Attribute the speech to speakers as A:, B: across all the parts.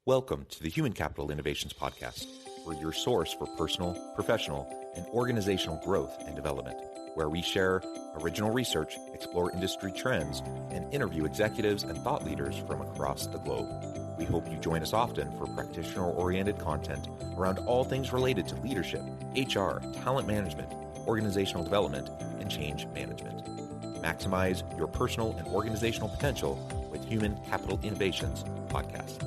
A: Welcome to the Human Capital Innovations Podcast. We're your source for personal, professional, and organizational growth and development, where we share original research, explore industry trends, and interview executives and thought leaders from across the globe. We hope you join us often for practitioner-oriented content around all things related to leadership, HR, talent management, organizational development, and change management. Maximize your personal and organizational potential with Human Capital Innovations Podcast.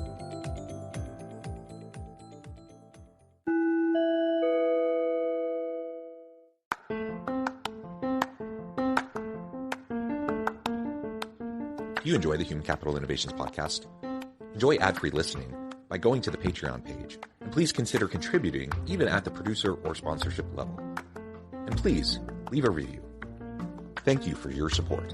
A: If you enjoy the Human Capital Innovations Podcast, enjoy ad-free listening by going to the Patreon page, and please consider contributing even at the producer or sponsorship level. And please leave a review. Thank you for your support.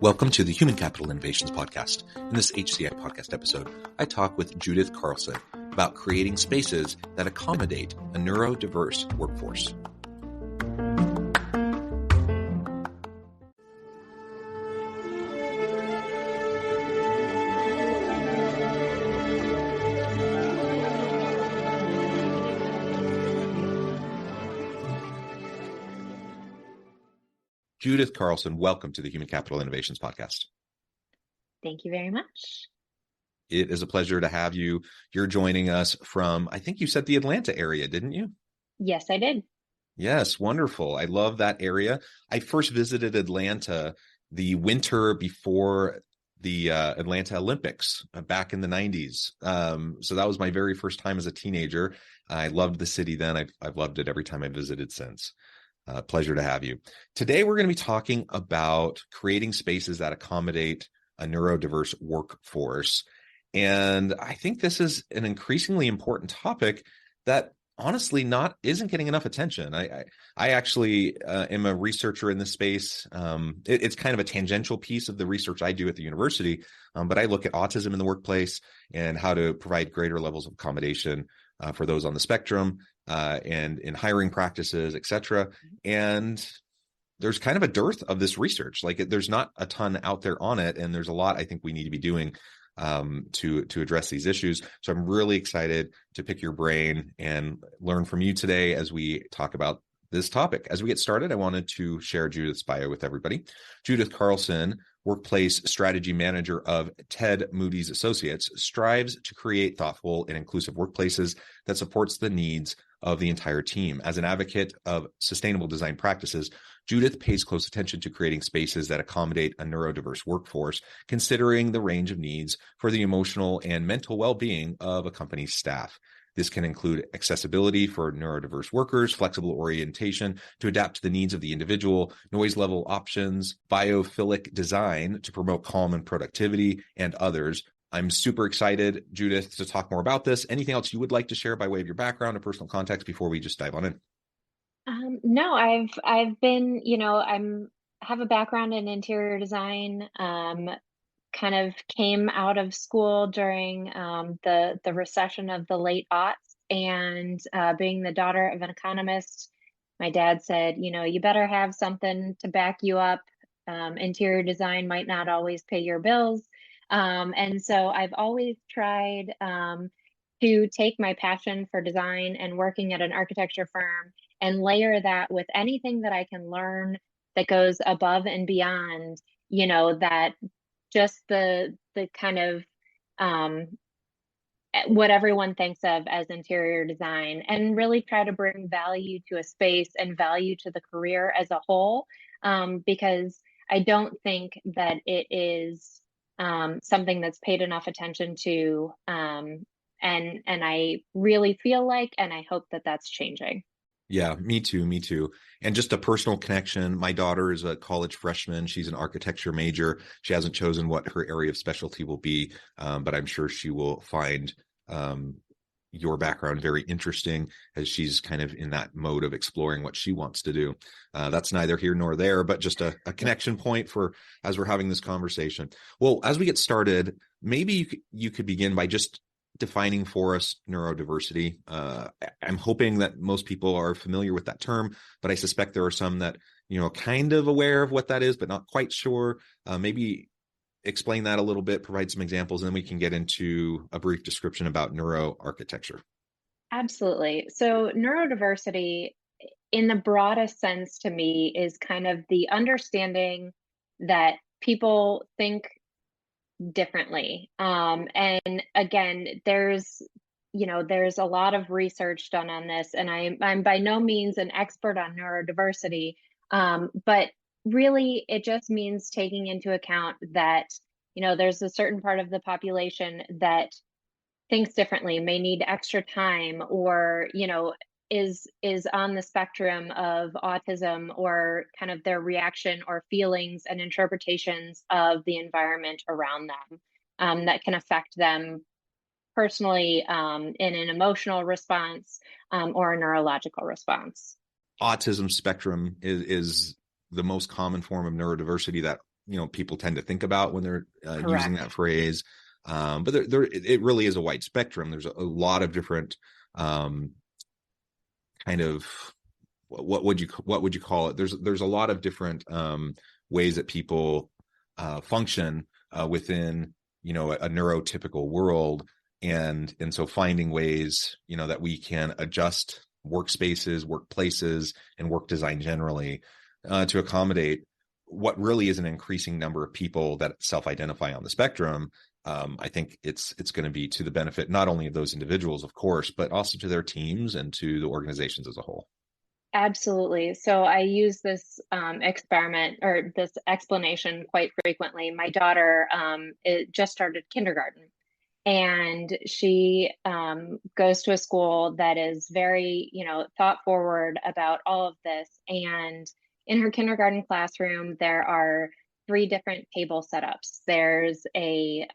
A: Welcome to the Human Capital Innovations Podcast. In this HCI Podcast episode, I talk with Judith Carlson about creating spaces that accommodate a neurodiverse workforce. Judith Carlson, welcome to the Human Capital Innovations Podcast.
B: Thank you very much.
A: It is a pleasure to have you. You're joining us from, I think you said the Atlanta area, didn't you?
B: Yes, I did.
A: Yes, wonderful. I love that area. I first visited Atlanta the winter before the Atlanta Olympics back in the 90s. So that was my very first time as a teenager. I loved the city then. I've loved it every time I visited since. Pleasure to have you. Today, we're going to be talking about creating spaces that accommodate a neurodiverse workforce. And I think this is an increasingly important topic that honestly isn't getting enough attention. I actually am a researcher in this space. It's kind of a tangential piece of the research I do at the university, but I look at autism in the workplace and how to provide greater levels of accommodation for those on the spectrum and in hiring practices, et cetera. And there's kind of a dearth of this research. Like there's not a ton out there on it, and there's a lot I think we need to be doing to address these issues. So I'm really excited to pick your brain and learn from you today as we talk about this topic. As we get started, I wanted to share Judith's bio with everybody. Judith Carlson, Workplace Strategy Manager of Ted Moody's Associates, strives to create thoughtful and inclusive workplaces that supports the needs of the entire team. As an advocate of sustainable design practices, Judith pays close attention to creating spaces that accommodate a neurodiverse workforce, considering the range of needs for the emotional and mental well-being of a company's staff. This can include accessibility for neurodiverse workers, flexible orientation to adapt to the needs of the individual, noise level options, biophilic design to promote calm and productivity, and others. I'm super excited, Judith, to talk more about this. Anything else you would like to share by way of your background or personal context before we just dive on in?
B: No, I've been, have a background in interior design. Kind of came out of school during the recession of the late aughts, and being the daughter of an economist, my dad said, you better have something to back you up. Interior design might not always pay your bills. And so I've always tried to take my passion for design and working at an architecture firm and layer that with anything that I can learn that goes above and beyond, that just the kind of what everyone thinks of as interior design, and really try to bring value to a space and value to the career as a whole, because I don't think that it is something that's paid enough attention to, and I really feel like, and I hope that that's changing.
A: Yeah, me too. And just a personal connection. My daughter is a college freshman. She's an architecture major. She hasn't chosen what her area of specialty will be, but I'm sure she will find your background very interesting as she's kind of in that mode of exploring what she wants to do. That's neither here nor there, but just a connection point for as we're having this conversation. Well, as we get started, maybe you could begin by just defining for us neurodiversity. I'm hoping that most people are familiar with that term, but I suspect there are some that, kind of aware of what that is, but not quite sure. Maybe explain that a little bit, provide some examples, and then we can get into a brief description about neuro-architecture.
B: Absolutely. So neurodiversity, in the broadest sense to me, is kind of the understanding that people think differently. And again, there's a lot of research done on this, and I'm by no means an expert on neurodiversity, but really it just means taking into account that there's a certain part of the population that thinks differently, may need extra time, or is on the spectrum of autism, or kind of their reaction or feelings and interpretations of the environment around them, that can affect them personally, in an emotional response, or a neurological response.
A: Autism spectrum is the most common form of neurodiversity that people tend to think about when they're using that phrase. But it really is a wide spectrum. There's a lot of different kind of, what would you call it? There's a lot of different ways that people function within a neurotypical world, and so finding ways that we can adjust workspaces, workplaces, and work design generally to accommodate what really is an increasing number of people that self-identify on the spectrum. I think it's going to be to the benefit not only of those individuals, of course, but also to their teams and to the organizations as a whole.
B: Absolutely. So I use this experiment, or this explanation, quite frequently. My daughter just started kindergarten, and she goes to a school that is very, thought forward about all of this. And in her kindergarten classroom, there are 3 different table setups. There's a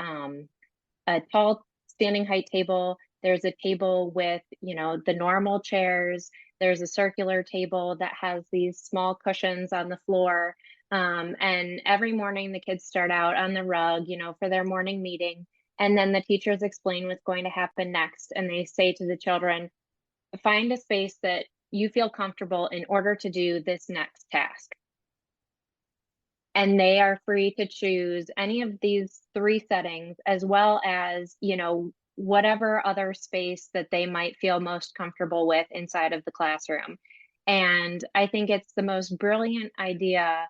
B: tall standing height table. There's a table with, the normal chairs. There's a circular table that has these small cushions on the floor. And every morning the kids start out on the rug, for their morning meeting. And then the teachers explain what's going to happen next. And they say to the children, find a space that you feel comfortable in order to do this next task. And they are free to choose any of these 3 settings, as well as, whatever other space that they might feel most comfortable with inside of the classroom. And I think it's the most brilliant idea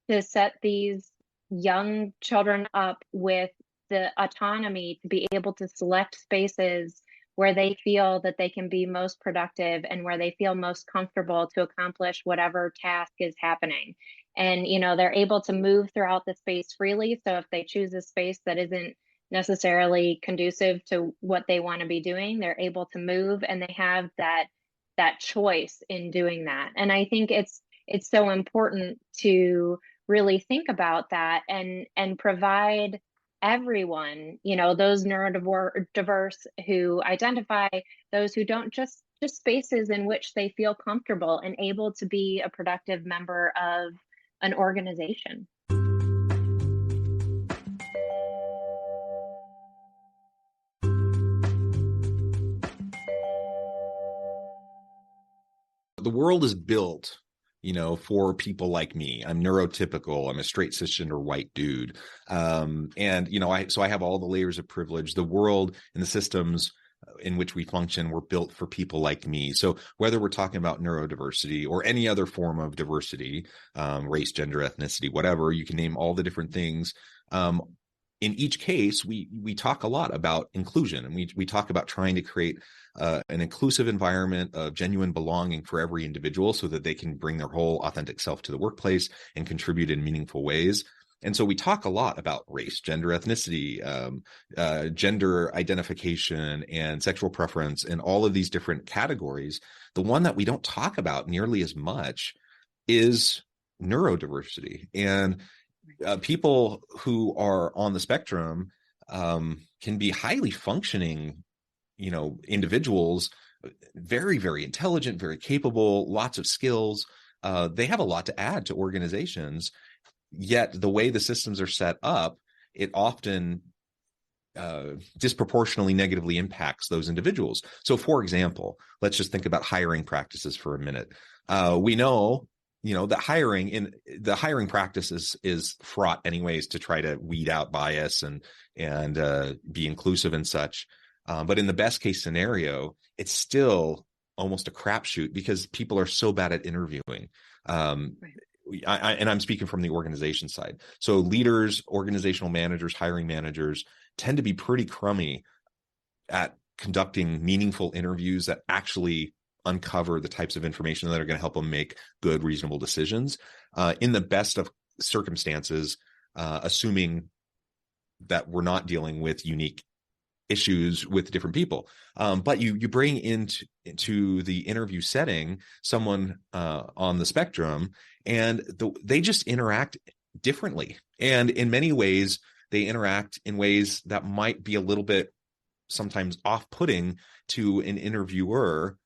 B: to set these young children up with the autonomy to be able to select spaces where they feel that they can be most productive, and where they feel most comfortable to accomplish whatever task is happening. And, they're able to move throughout the space freely. So if they choose a space that isn't necessarily conducive to what they want to be doing, they're able to move, and they have that choice in doing that. And I think it's so important to really think about that, and provide everyone, those neurodiverse who identify, those who don't, just spaces in which they feel comfortable and able to be a productive member of an organization.
A: The world is built, for people like me. I'm neurotypical. I'm a straight cisgender white dude. And, I have all the layers of privilege. The world and the systems in which we function were built for people like me. So whether we're talking about neurodiversity or any other form of diversity, race, gender, ethnicity, whatever, you can name all the different things. In each case, we talk a lot about inclusion, and we talk about trying to create an inclusive environment of genuine belonging for every individual, so that they can bring their whole authentic self to the workplace and contribute in meaningful ways. And so we talk a lot about race, gender, ethnicity, gender identification, and sexual preference, and all of these different categories. The one that we don't talk about nearly as much is neurodiversity. And people who are on the spectrum can be highly functioning, individuals, very, very intelligent, very capable, lots of skills. They have a lot to add to organizations. Yet the way the systems are set up, it often disproportionately negatively impacts those individuals. So, for example, let's just think about hiring practices for a minute. We know, that hiring practice is fraught anyways to try to weed out bias and be inclusive and such. But in the best case scenario, it's still almost a crapshoot because people are so bad at interviewing. Right. And I'm speaking from the organization side. So leaders, organizational managers, hiring managers tend to be pretty crummy at conducting meaningful interviews that actually uncover the types of information that are going to help them make good, reasonable decisions. In the best of circumstances, assuming that we're not dealing with unique issues with different people. But you bring into the interview setting someone on the spectrum, and they just interact differently. And in many ways, they interact in ways that might be a little bit sometimes off-putting to an interviewer,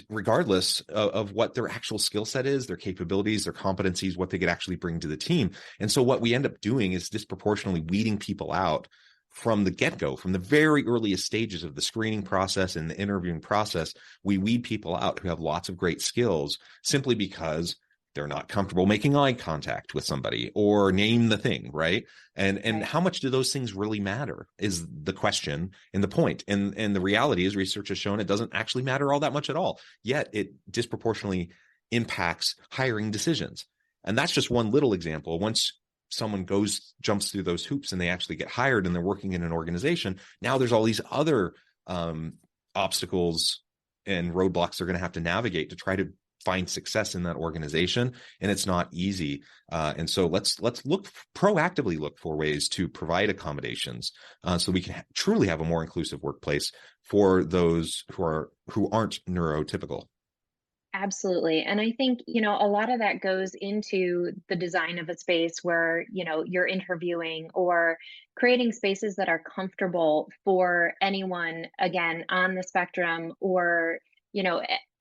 A: regardless of what their actual skill set is, their capabilities, their competencies, what they could actually bring to the team. And so what we end up doing is disproportionately weeding people out from the get-go, from the very earliest stages of the screening process and the interviewing process. We weed people out who have lots of great skills simply because they're not comfortable making eye contact with somebody or name the thing, right? And right. How much do those things really matter is the question and the point. And the reality is, research has shown it doesn't actually matter all that much at all, yet it disproportionately impacts hiring decisions. And that's just one little example. Once someone jumps through those hoops and they actually get hired and they're working in an organization, now there's all these other obstacles and roadblocks they're going to have to navigate to try to find success in that organization. And it's not easy. And so let's proactively look for ways to provide accommodations so we can truly have a more inclusive workplace for those who aren't neurotypical.
B: Absolutely. And I think, a lot of that goes into the design of a space where, you're interviewing or creating spaces that are comfortable for anyone, again, on the spectrum, or,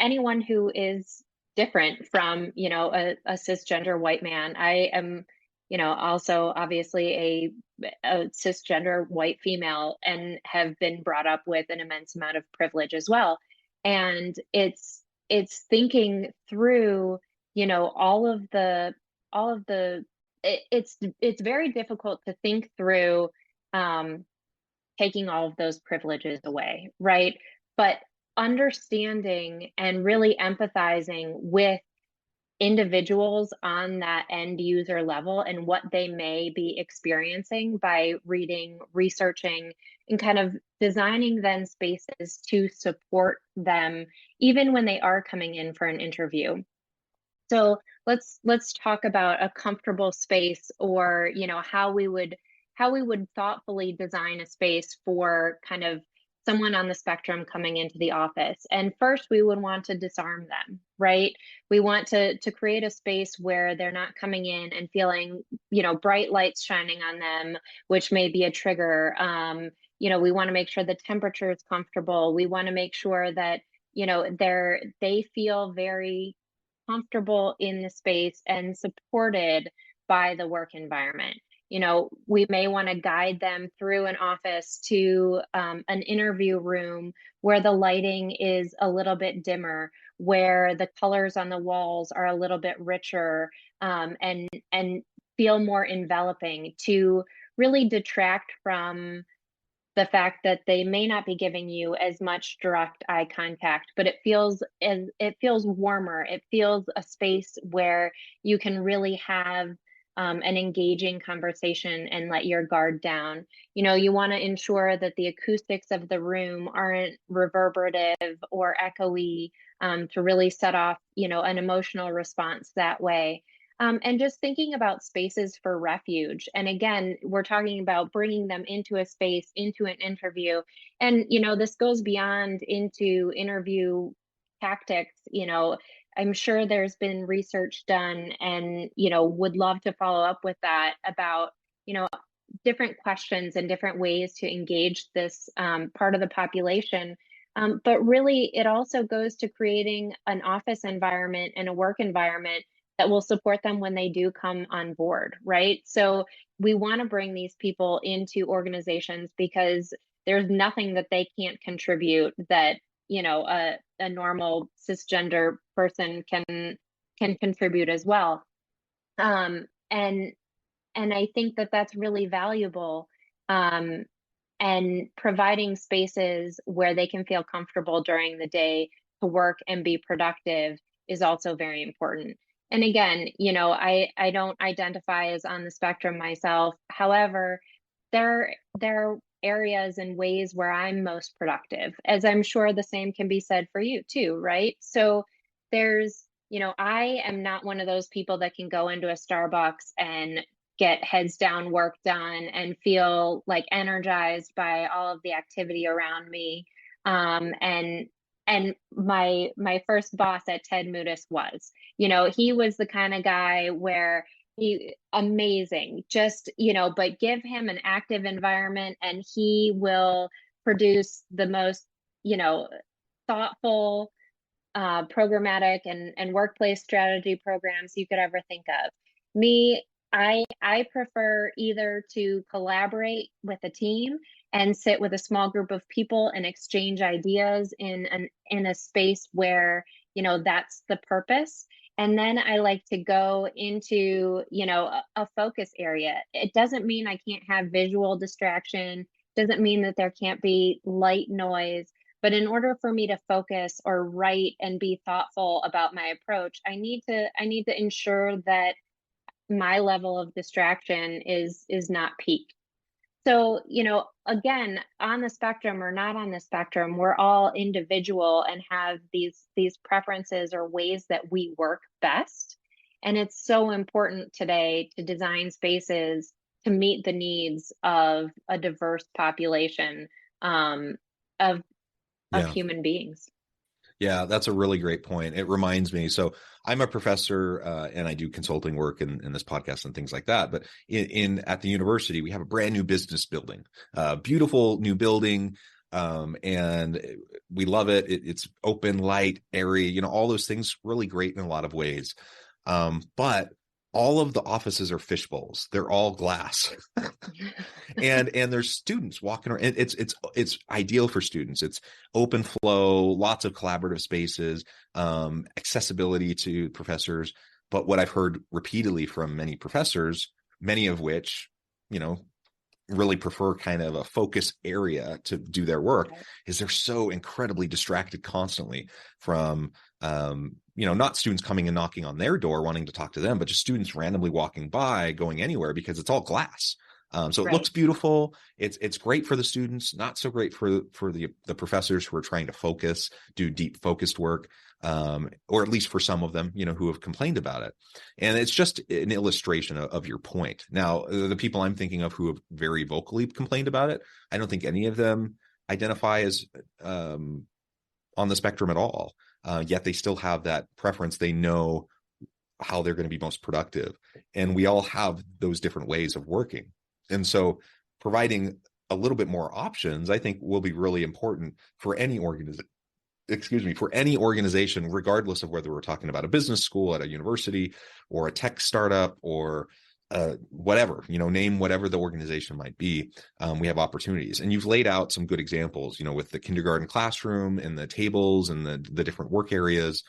B: anyone who is different from, a cisgender white man. I am, also obviously a cisgender white female and have been brought up with an immense amount of privilege as well. And it's thinking through, it's very difficult to think through taking all of those privileges away, right? But understanding and really empathizing with individuals on that end user level and what they may be experiencing by reading, researching, and kind of designing then spaces to support them even when they are coming in for an interview. So let's talk about a comfortable space, or how we would thoughtfully design a space for kind of someone on the spectrum coming into the office. And first, we would want to disarm them, right? We want to create a space where they're not coming in and feeling, bright lights shining on them, which may be a trigger. We want to make sure the temperature is comfortable. We want to make sure that, they feel very comfortable in the space and supported by the work environment. We may want to guide them through an office to an interview room where the lighting is a little bit dimmer, where the colors on the walls are a little bit richer, and feel more enveloping, to really detract from the fact that they may not be giving you as much direct eye contact, but it feels warmer. It feels a space where you can really have an engaging conversation and let your guard down. You want to ensure that the acoustics of the room aren't reverberative or echoey, to really set off, an emotional response that way. And just thinking about spaces for refuge. And again, we're talking about bringing them into a space, into an interview. And, this goes beyond into interview tactics. I'm sure there's been research done, and, would love to follow up with that about, different questions and different ways to engage this part of the population. But really, it also goes to creating an office environment and a work environment that will support them when they do come on board, right? So we want to bring these people into organizations because there's nothing that they can't contribute that, a normal cisgender person can contribute as well. And I think that that's really valuable. And providing spaces where they can feel comfortable during the day to work and be productive is also very important. And again, I don't identify as on the spectrum myself. However, there are areas and ways where I'm most productive, as I'm sure the same can be said for you too, right? So there's, I am not one of those people that can go into a Starbucks and get heads down work done and feel like energized by all of the activity around me. And my first boss at Ted Moodis was, he was the kind of guy where he amazing, just, but give him an active environment and he will produce the most, thoughtful, programmatic and workplace strategy programs you could ever think of. Me, I prefer either to collaborate with a team and sit with a small group of people and exchange ideas in a space where, that's the purpose. And then I like to go into, a focus area. It doesn't mean I can't have visual distraction, doesn't mean that there can't be light noise. But in order for me to focus or write and be thoughtful about my approach, I need to ensure that my level of distraction is not peaked. So, again, on the spectrum or not on the spectrum, we're all individual and have these preferences or ways that we work best. And it's so important today to design spaces to meet the needs of a diverse population of
A: Yeah.
B: human beings.
A: Yeah, that's a really great point. It reminds me. So I'm a professor and I do consulting work in this podcast and things like that. But at the university, we have a brand new business building, beautiful new building. And we love it. It's open, light, airy, all those things really great in a lot of ways. But all of the offices are fish bowls. They're all glass. and there's students walking around. It's ideal for students. It's open flow, lots of collaborative spaces, accessibility to professors. But what I've heard repeatedly from many professors, many of which, really prefer kind of a focus area to do their work, is they're so incredibly distracted constantly from not students coming and knocking on their door wanting to talk to them, but just students randomly walking by, going anywhere, because it's all glass. So it looks beautiful. It's great for the students, not so great for the professors who are trying to do deep focused work, or at least for some of them, who have complained about it. And it's just an illustration of your point. Now, the people I'm thinking of who have very vocally complained about it, I don't think any of them identify as on the spectrum at all. Yet they still have that preference. They know how they're going to be most productive. And we all have those different ways of working. And so providing a little bit more options, I think, will be really important for any organization, regardless of whether we're talking about a business school at a university or a tech startup or whatever, name whatever the organization might be. We have opportunities, and you've laid out some good examples, with the kindergarten classroom and the tables and the different work areas,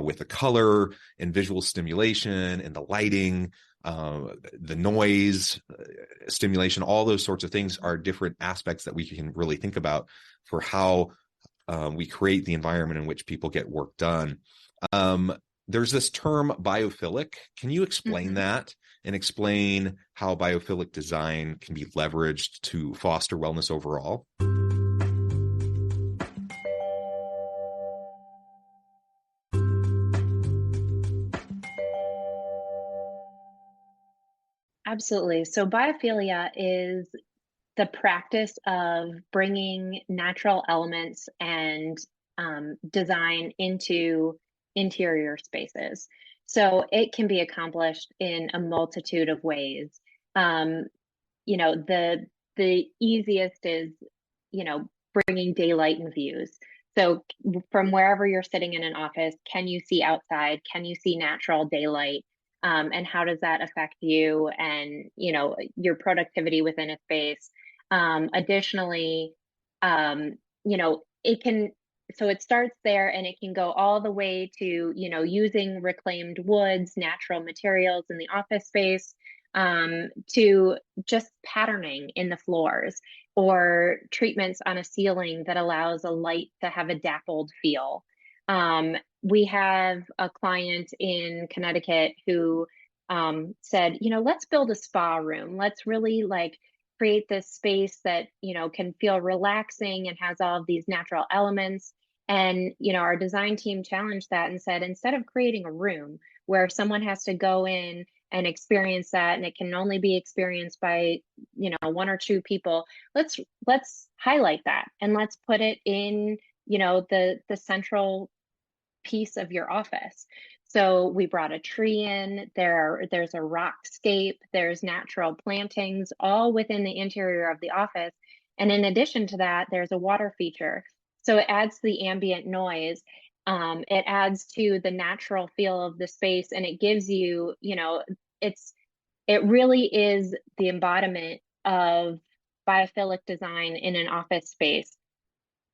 A: with the color and visual stimulation and the lighting, the noise stimulation. All those sorts of things are different aspects that we can really think about for how we create the environment in which people get work done. There's this term biophilic. Can you explain that and explain how biophilic design can be leveraged to foster wellness overall?
B: Absolutely. So biophilia is the practice of bringing natural elements and design into interior spaces. So it can be accomplished in a multitude of ways. The easiest is, bringing daylight in views. So from wherever you're sitting in an office, can you see outside? Can you see natural daylight? And how does that affect you and, your productivity within a space? Additionally, it can, so it starts there and it can go all the way to, using reclaimed woods, natural materials in the office space, to just patterning in the floors or treatments on a ceiling that allows a light to have a dappled feel. We have a client in Connecticut who said, let's build a spa room. Let's really create this space that, can feel relaxing and has all of these natural elements. And, our design team challenged that and said, instead of creating a room where someone has to go in and experience that, and it can only be experienced by, one or two people, let's highlight that and let's put it in, the central piece of your office. So we brought a tree in, there's a rockscape, there's natural plantings all within the interior of the office. And in addition to that, there's a water feature. So it adds to the ambient noise. It adds to the natural feel of the space, and it gives you, it really is the embodiment of biophilic design in an office space.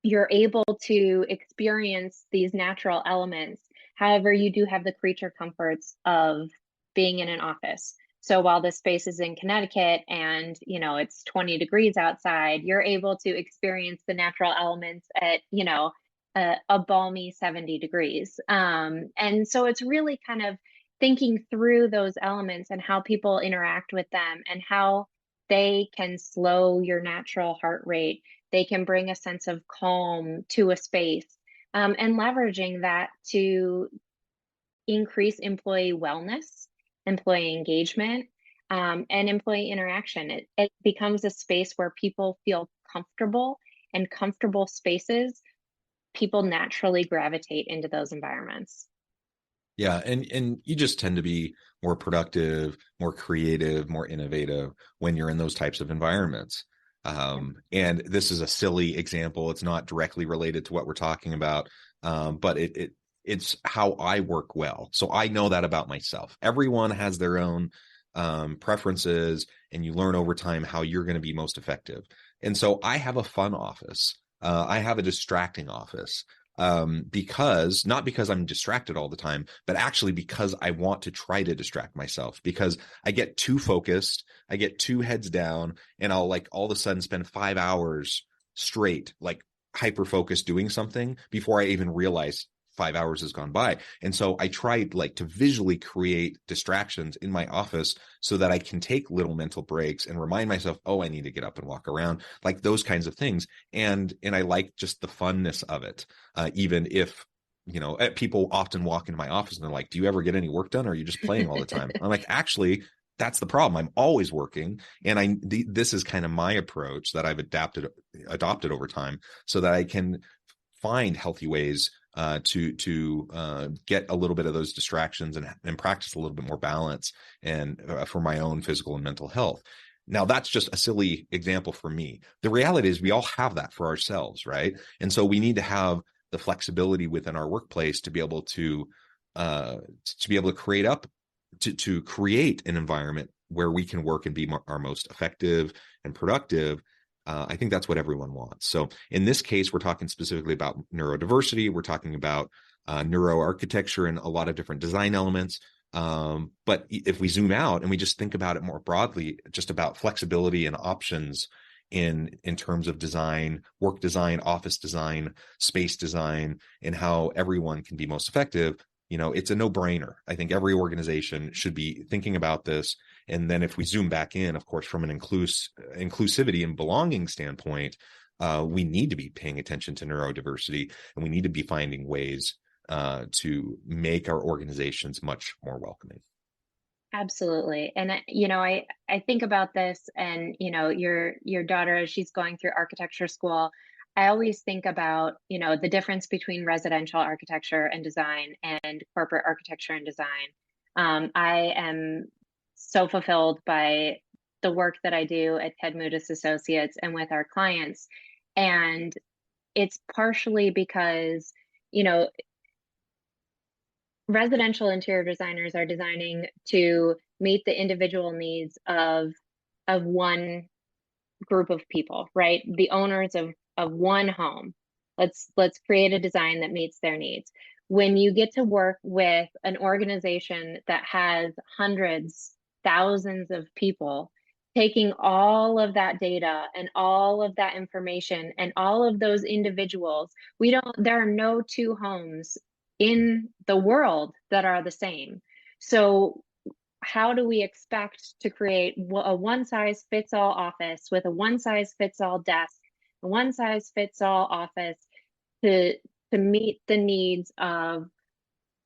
B: You're able to experience these natural elements. However, you do have the creature comforts of being in an office. So while the space is in Connecticut and, it's 20 degrees outside, you're able to experience the natural elements at, a balmy 70 degrees. And so it's really kind of thinking through those elements and how people interact with them and how they can slow your natural heart rate. They can bring a sense of calm to a space, and leveraging that to increase employee wellness, employee engagement, and employee interaction. It becomes a space where people feel comfortable, and comfortable spaces, people naturally gravitate into those environments.
A: Yeah, and you just tend to be more productive, more creative, more innovative when you're in those types of environments. And this is a silly example. It's not directly related to what we're talking about, but it's how I work well. So I know that about myself. Everyone has their own preferences, and you learn over time how you're going to be most effective. And so I have a fun office. I have a distracting office. Because not because I'm distracted all the time, but actually because I want to try to distract myself, because I get too focused, I get too heads down, and I'll all of a sudden spend 5 hours straight, hyper focused doing something before I even realize 5 hours has gone by. And so I tried to visually create distractions in my office so that I can take little mental breaks and remind myself, oh, I need to get up and walk around, those kinds of things. And I like just the funness of it. Even if, people often walk into my office and they're like, do you ever get any work done? Or are you just playing all the time? I'm like, actually, that's the problem. I'm always working. And this is kind of my approach that I've adopted over time so that I can find healthy ways to get a little bit of those distractions and practice a little bit more balance and for my own physical and mental health. Now, that's just a silly example for me. The reality is we all have that for ourselves, right? And so we need to have the flexibility within our workplace to be able to create an environment where we can work and be our most effective and productive. I think that's what everyone wants. So in this case, we're talking specifically about neurodiversity. We're talking about neuro-architecture and a lot of different design elements. But if we zoom out and we just think about it more broadly, just about flexibility and options in terms of design, work design, office design, space design, and how everyone can be most effective, it's a no-brainer. I think every organization should be thinking about this. And then if we zoom back in, of course, from an inclusivity and belonging standpoint, we need to be paying attention to neurodiversity, and we need to be finding ways to make our organizations much more welcoming.
B: Absolutely. And I think about this, and your daughter, as she's going through architecture school, I always think about the difference between residential architecture and design and corporate architecture and design. I am so fulfilled by the work that I do at Ted Moodis Associates and with our clients. And it's partially because, you know, residential interior designers are designing to meet the individual needs of one group of people, right? The owners of one home. Let's create a design that meets their needs. When you get to work with an organization that has hundreds, thousands of people, taking all of that data and all of that information and all of those individuals, there are no two homes in the world that are the same. So how do we expect to create a one-size-fits-all office with a one-size-fits-all desk, a one-size-fits-all office to meet the needs of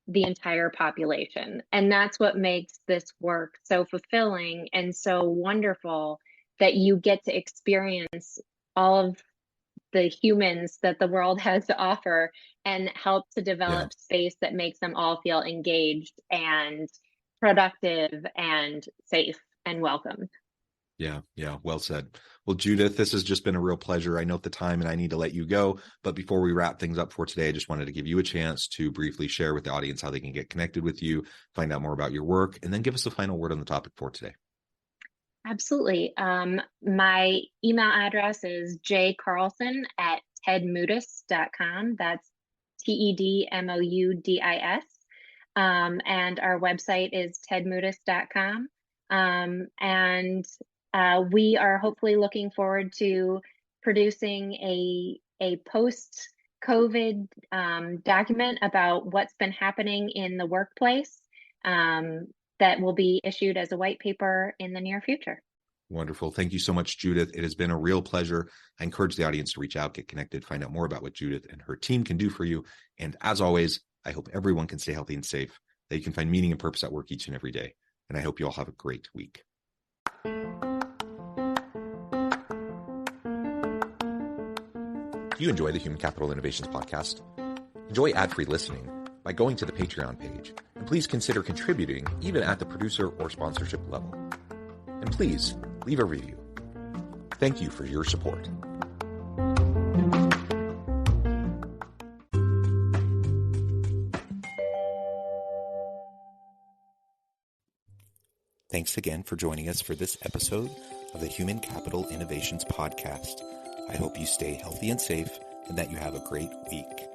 B: the entire population? And that's what makes this work so fulfilling and so wonderful, that you get to experience all of the humans that the world has to offer and help to develop space that makes them all feel engaged and productive and safe and welcomed.
A: Yeah. Well said. Well, Judith, this has just been a real pleasure. I know at the time and I need to let you go, but before we wrap things up for today, I just wanted to give you a chance to briefly share with the audience how they can get connected with you, find out more about your work, and then give us a final word on the topic for today.
B: Absolutely. My email address is jcarlson@tedmoudis.com. That's TEDMOUDIS. And our website is tedmoudis.com. And we are hopefully looking forward to producing a post-COVID document about what's been happening in the workplace that will be issued as a white paper in the near future.
A: Wonderful. Thank you so much, Judith. It has been a real pleasure. I encourage the audience to reach out, get connected, find out more about what Judith and her team can do for you. And as always, I hope everyone can stay healthy and safe, that you can find meaning and purpose at work each and every day. And I hope you all have a great week. Do you enjoy the Human Capital Innovations podcast? Enjoy ad-free listening by going to the Patreon page, and please consider contributing even at the producer or sponsorship level. And please leave a review. Thank you for your support. Thanks again for joining us for this episode of the Human Capital Innovations podcast. I hope you stay healthy and safe and that you have a great week.